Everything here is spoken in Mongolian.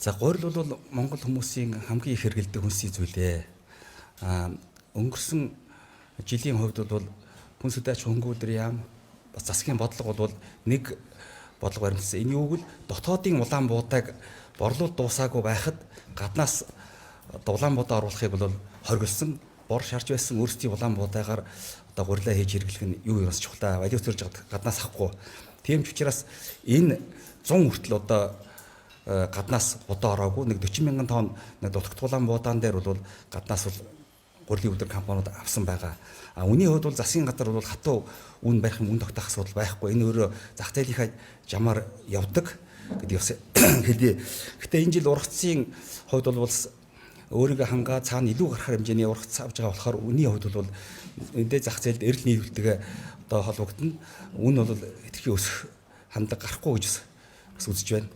За гурил бол Монгол хүмүүсийн хамгийн их хэрэгэлдэг хүнсний зүйлээ. Өнгөрсөн жилийн хувьд бол хүн судач хөнгүүдэр яам бас засгийн бодлого бол нэг бодлого баримтсан. Энэ юу гэвэл дотоодын улаан буудайг борлуулалт дуусаагүй байхад гаднаас улаан буудаа оруулахыг бол хоригдсон. Бор шарж байсан өөрсдийн улаан буудайгаар одоо гурилаа хийж хэрэглэх нь юу юм чухлаа. Валют төрж гаднаас авахгүй. Тийм ч учраас энэ 100 хүртэл одоо гаднаас бодоо ороогүй нэг 40 мянган тонн нэг дутагдуулан буудаан дээр бол гаднаас бол гурилын өдөр компаниуд авсан байгаа. Үний хувьд бол засгийн газар бол хатуу үн барих юм үн тогтоох асуудал байхгүй. Энэ өөрөө зах зээлийнхаа жамаар явдаг гэдэг бас хэлье. Гэтэ энэ жил ургацын хувьд бол өөрийгөө хангаа цаана илүү гарахар хэмжээний ургац авж байгаа болохоор үний хувьд бол эндээ зах зээлд эрэл нийлүүлэлтэйгээ одоо холбогдно. Үн бол итгэхийн өсөх хандлага гарахгүй гэж үзэж байна.